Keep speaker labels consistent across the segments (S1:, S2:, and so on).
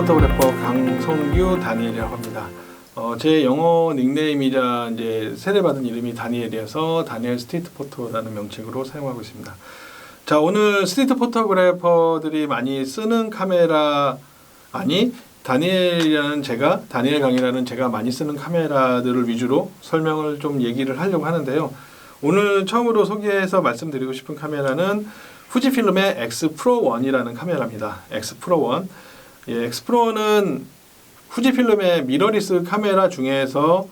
S1: 포토그래퍼 강성규 다니엘이라고 합니다. 제 영어 닉네임이자 이제 세례받은 이름이 다니엘이어서 다니엘 스트리트 포토라는 명칭으로 사용하고 있습니다. 자, 오늘 스트리트 포토그래퍼들이 많이 쓰는 카메라, 다니엘 강이라는 제가 많이 쓰는 카메라들을 위주로 설명을 좀 얘기를 하려고 하는데요. 오늘 처음으로 소개해서 말씀드리고 싶은 카메라는 후지필름의 X 프로 1이라는 카메라입니다. X 프로 1. 예, X 프로는 후지필름의 미러리스 카메라 중에서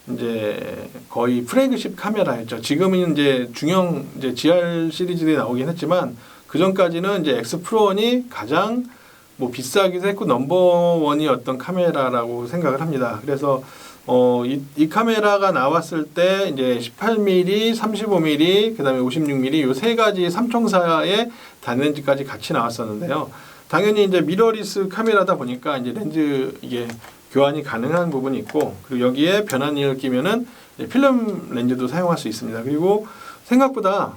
S1: 이제 거의 플래그십 카메라였죠. 지금은 이제 중형 이제 GR 시리즈들이 나오긴 했지만 그 전까지는 이제 X 프로 1이 가장 비싸기도 했고 넘버원이었던 카메라라고 생각을 합니다. 그래서 이 카메라가 나왔을 때 이제 18mm, 35mm, 그다음에 56mm 요 세 가지 삼총사의 단렌즈까지 같이 나왔었는데요. 당연히 이제 미러리스 카메라다 보니까 이제 렌즈 이게 교환이 가능한 부분이 있고, 그리고 여기에 변환기를 끼면은 필름 렌즈도 사용할 수 있습니다. 그리고 생각보다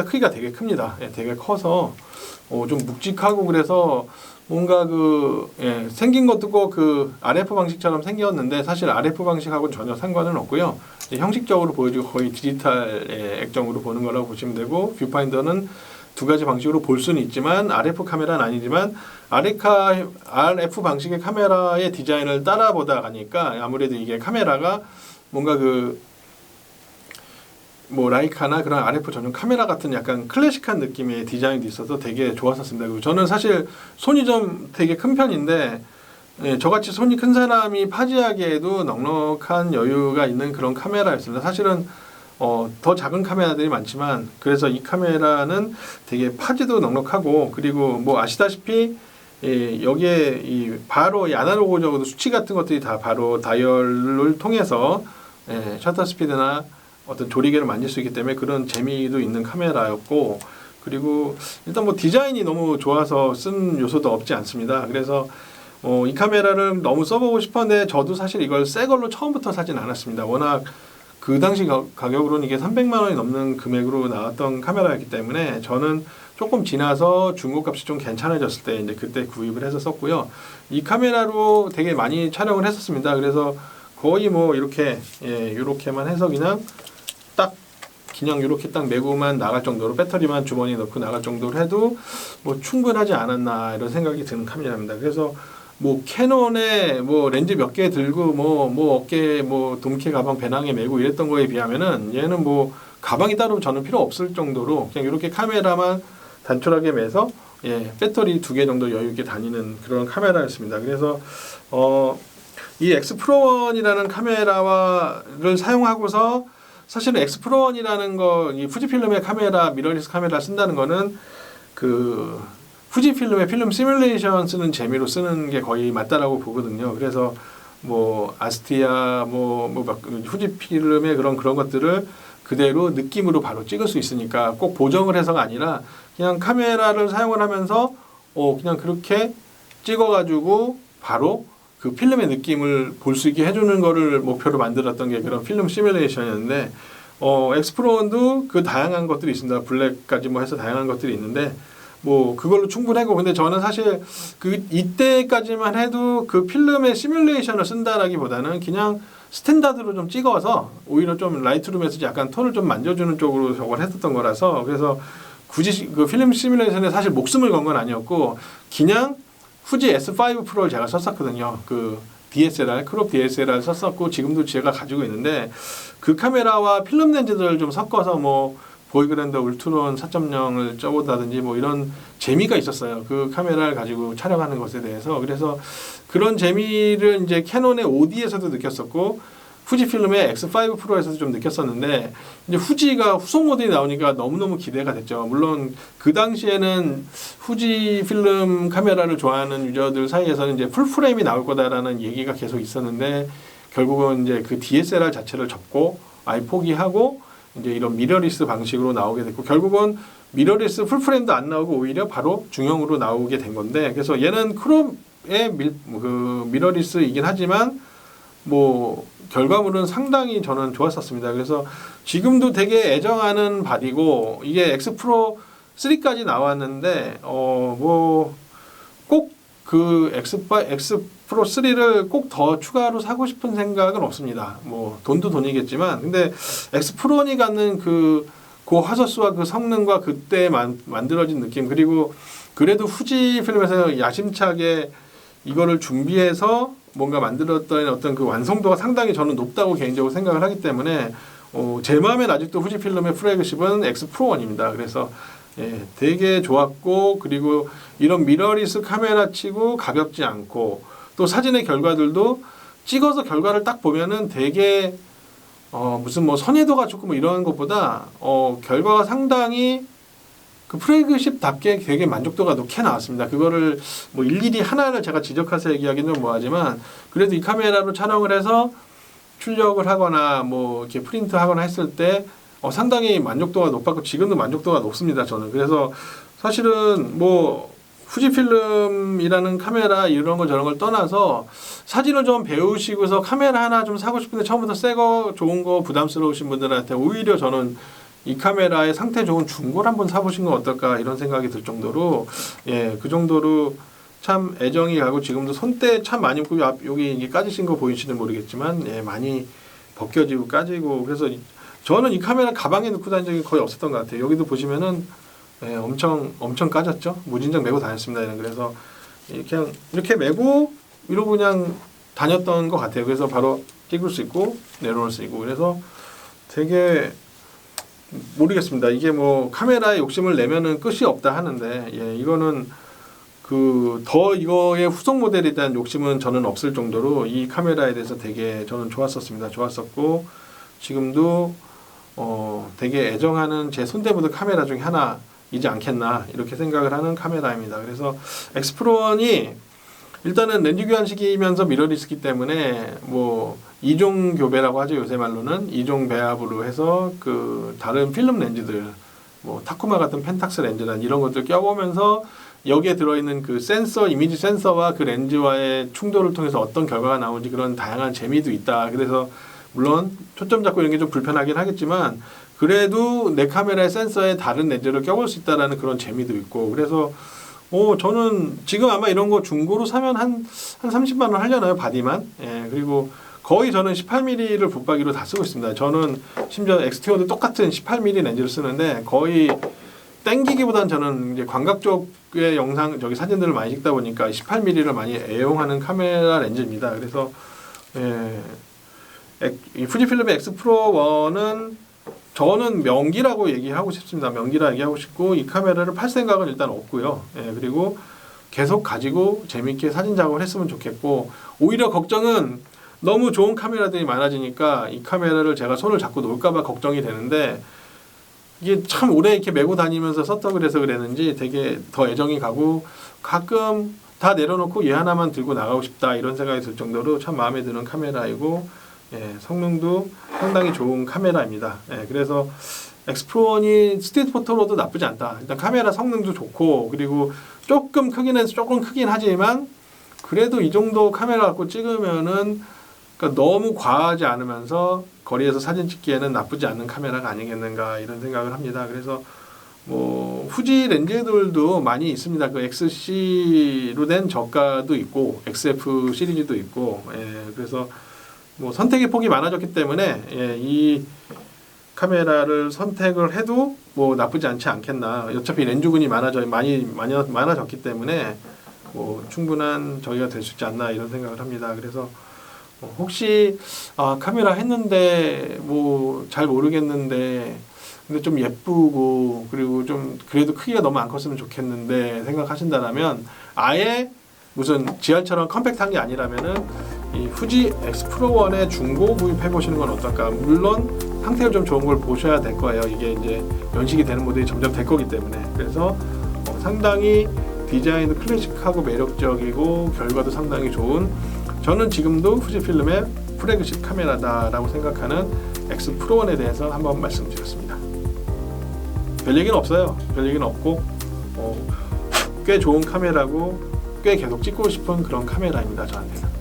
S1: 크기가 되게 큽니다. 되게 커서 좀 묵직하고, 그래서 뭔가 생긴 것도 꼭 그 RF 방식처럼 생겼는데 사실 RF 방식하고는 전혀 상관은 없고요. 형식적으로 보여주고 거의 디지털 액정으로 보는 거라고 보시면 되고, 뷰파인더는 두 가지 방식으로 볼 수는 있지만 RF 카메라는 아니지만 RF 방식의 카메라의 디자인을 따라보다 가니까 아무래도 이게 카메라가 뭔가 라이카나 그런 RF 전용 카메라 같은 약간 클래식한 느낌의 디자인도 있어서 되게 좋았었습니다. 그리고 저는 사실 손이 좀 되게 큰 편인데, 저같이 손이 큰 사람이 파지하기에도 넉넉한 여유가 있는 그런 카메라였습니다. 사실은 더 작은 카메라들이 많지만, 그래서 이 카메라는 되게 파지도 넉넉하고, 그리고 아시다시피 여기에 바로 아날로그적으로 수치 같은 것들이 다 바로 다이얼을 통해서 셔터 스피드나 어떤 조리개를 만질 수 있기 때문에 그런 재미도 있는 카메라였고, 그리고 일단 디자인이 너무 좋아서 쓴 요소도 없지 않습니다. 그래서 이 카메라를 너무 써보고 싶었는데 저도 사실 이걸 새 걸로 처음부터 사진 않았습니다. 워낙 그 당시 가격으로는 이게 300만 원이 넘는 금액으로 나왔던 카메라였기 때문에 저는 조금 지나서 중고값이 좀 괜찮아졌을 때 이제 그때 구입을 해서 썼고요. 이 카메라로 되게 많이 촬영을 했었습니다. 그래서 거의 이렇게만 해서 그냥 이렇게 딱 메고만 나갈 정도로, 배터리만 주머니에 넣고 나갈 정도로 해도 충분하지 않았나 이런 생각이 드는 카메라입니다. 그래서 캐논에 렌즈 몇 개 들고 어깨에 돔캐 가방 배낭에 메고 이랬던 거에 비하면은 얘는 가방이 따로 저는 필요 없을 정도로 그냥 이렇게 카메라만 단촐하게 매서 배터리 2개 정도 여유 있게 다니는 그런 카메라였습니다. 그래서 이 X 프로 1이라는 카메라를 사용하고서, 사실은 X 프로 1이라는 이 후지필름의 카메라, 미러리스 카메라 쓴다는 거는 후지필름의 필름 시뮬레이션 쓰는 재미로 쓰는 게 거의 맞다라고 보거든요. 그래서 아스티아 후지필름의 그런 것들을 그대로 느낌으로 바로 찍을 수 있으니까 꼭 보정을 해서가 아니라 그냥 카메라를 사용을 하면서 그냥 그렇게 찍어가지고 바로 그 필름의 느낌을 볼 수 있게 해주는 거를 목표로 만들었던 게 그런 필름 시뮬레이션이었는데, X 프로 1도 그 다양한 것들이 있습니다. 블랙까지 해서 다양한 것들이 있는데 그걸로 충분하고, 근데 저는 사실 이때까지만 해도 그 필름의 시뮬레이션을 쓴다라기보다는 그냥 스탠다드로 좀 찍어서 오히려 좀 라이트룸에서 약간 톤을 좀 만져주는 쪽으로 저걸 했었던 거라서, 그래서 굳이 그 필름 시뮬레이션에 사실 목숨을 건 건 아니었고 그냥 후지 S5 프로를 제가 썼었거든요. DSLR, 크롭 DSLR 썼었고 지금도 제가 가지고 있는데, 그 카메라와 필름 렌즈들을 좀 섞어서 보이그랜드 울트론 4.0을 쪄본다든지 이런 재미가 있었어요. 그 카메라를 가지고 촬영하는 것에 대해서. 그래서 그런 재미를 이제 캐논의 5D에서도 느꼈었고 후지필름의 X5 프로에서도 좀 느꼈었는데, 이제 후지가 후속 모델이 나오니까 너무너무 기대가 됐죠. 물론 그 당시에는 후지필름 카메라를 좋아하는 유저들 사이에서는 이제 풀프레임이 나올 거다라는 얘기가 계속 있었는데, 결국은 이제 그 DSLR 자체를 접고 아예 포기하고 이제 이런 미러리스 방식으로 나오게 됐고, 결국은 미러리스 풀프레임도 안 나오고 오히려 바로 중형으로 나오게 된 건데, 그래서 얘는 크롭의 미러리스이긴 하지만 결과물은 상당히 저는 좋았었습니다. 그래서 지금도 되게 애정하는 바디고, 이게 X 프로 3까지 나왔는데 꼭 그 X 프로 3를 꼭 더 추가로 사고 싶은 생각은 없습니다. 뭐 돈도 돈이겠지만, 근데 X 프로원이 갖는 그 화소수와 그 성능과 그때 만들어진 느낌, 그리고 그래도 후지 필름에서 야심차게 이거를 준비해서 뭔가 만들었던 어떤 그 완성도가 상당히 저는 높다고 개인적으로 생각을 하기 때문에 제 마음엔 아직도 후지필름의 플래그십은 X 프로1입니다. 그래서 되게 좋았고, 그리고 이런 미러리스 카메라 치고 가볍지 않고, 또 사진의 결과들도 찍어서 결과를 딱 보면은 되게 무슨 뭐 선회도가 좋고 뭐 이런 것보다 결과가 상당히 그 플래그십답게 되게 만족도가 높게 나왔습니다. 그거를 뭐 일일이 하나를 제가 지적해서 얘기하기는 좀 뭐하지만, 그래도 이 카메라로 촬영을 해서 출력을 하거나 뭐 이렇게 프린트하거나 했을 때 상당히 만족도가 높았고, 지금도 만족도가 높습니다. 저는 그래서 사실은 뭐 후지필름이라는 카메라 이런 거 저런 걸 떠나서 사진을 좀 배우시고서 카메라 하나 좀 사고 싶은데 처음부터 새 거 좋은 거 부담스러우신 분들한테 오히려 저는 이 카메라의 상태 좋은 중고를 한번 사보신 건 어떨까 이런 생각이 들 정도로, 그 정도로 참 애정이 가고, 지금도 손때 참 많이 입고, 여기 이게 까지신 거 보이시는 모르겠지만 많이 벗겨지고 까지고, 그래서 저는 이 카메라 가방에 넣고 다닌 적이 거의 없었던 것 같아요. 여기도 보시면은 엄청 까졌죠. 무진장 메고 다녔습니다. 그래서 이렇게 메고 이러고 그냥 다녔던 것 같아요. 그래서 바로 찍을 수 있고 내려올 수 있고, 그래서 되게 모르겠습니다. 이게 뭐 카메라에 욕심을 내면은 끝이 없다 하는데, 이거는 더 이거의 후속 모델에 대한 욕심은 저는 없을 정도로 이 카메라에 대해서 되게 저는 좋았었습니다. 좋았었고, 지금도 되게 애정하는 제 손대보드 카메라 중에 하나이지 않겠나 이렇게 생각을 하는 카메라입니다. 그래서 X 프로1이 일단은 렌즈 교환식이면서 미러리스기 때문에 뭐 이종 교배라고 하죠. 요새 말로는 이종 배합으로 해서 그 다른 필름 렌즈들, 뭐 타쿠마 같은 펜탁스 렌즈란 이런 것들 껴보면서 여기에 들어있는 그 센서, 이미지 센서와 그 렌즈와의 충돌을 통해서 어떤 결과가 나오는지 그런 다양한 재미도 있다. 그래서 물론 초점 잡고 이런 게 좀 불편하긴 하겠지만, 그래도 내 카메라의 센서에 다른 렌즈를 껴볼 수 있다라는 그런 재미도 있고, 그래서 저는 지금 아마 이런 거 중고로 사면 한 30만 원 하려나요? 바디만. 그리고 거의 저는 18mm를 붙박이로 다 쓰고 있습니다. 저는 심지어 엑스티어도 똑같은 18mm 렌즈를 쓰는데, 거의 땡기기보다는 저는 이제 광각 쪽의 사진들을 많이 찍다 보니까 18mm를 많이 애용하는 카메라 렌즈입니다. 그래서 이 후지필름의 X 프로1은 저는 명기라고 얘기하고 싶습니다. 명기라 얘기하고 싶고, 이 카메라를 팔 생각은 일단 없고요. 그리고 계속 가지고 재밌게 사진 작업을 했으면 좋겠고, 오히려 걱정은 너무 좋은 카메라들이 많아지니까 이 카메라를 제가 손을 잡고 놓을까봐 걱정이 되는데, 이게 참 오래 이렇게 메고 다니면서 썼다 그래서 그랬는지 되게 더 애정이 가고, 가끔 다 내려놓고 얘 하나만 들고 나가고 싶다 이런 생각이 들 정도로 참 마음에 드는 카메라이고, 성능도 상당히 좋은 카메라입니다. 그래서 X 프로1이 스트리트 포토로도 나쁘지 않다. 일단 카메라 성능도 좋고, 그리고 조금 크긴 하지만 그래도 이 정도 카메라 갖고 찍으면은 그러니까 너무 과하지 않으면서 거리에서 사진 찍기에는 나쁘지 않은 카메라가 아니겠는가 이런 생각을 합니다. 그래서 뭐 후지 렌즈들도 많이 있습니다. 그 XC로 된 저가도 있고 XF 시리즈도 있고, 그래서 뭐 선택의 폭이 많아졌기 때문에 이 카메라를 선택을 해도 뭐 나쁘지 않지 않겠나. 어차피 렌즈군이 많아졌기 때문에 뭐 충분한 저기가 될 수 있지 않나 이런 생각을 합니다. 그래서 혹시 카메라 했는데 뭐 잘 모르겠는데 근데 좀 예쁘고 그리고 좀 그래도 크기가 너무 안 컸으면 좋겠는데 생각하신다라면, 아예 무슨 GR처럼 컴팩트한 게 아니라면은 이 후지 X 프로1의 중고 구입해 보시는 건 어떨까. 물론 상태가 좀 좋은 걸 보셔야 될 거예요. 이게 이제 연식이 되는 모델이 점점 될 거기 때문에. 그래서 상당히 디자인도 클래식하고 매력적이고 결과도 상당히 좋은, 저는 지금도 후지필름의 플래그십 카메라다라고 생각하는 X 프로1에 대해서 한번 말씀드렸습니다. 별 얘기는 없어요. 별 얘기는 없고 꽤 좋은 카메라고 꽤 계속 찍고 싶은 그런 카메라입니다. 저한테는.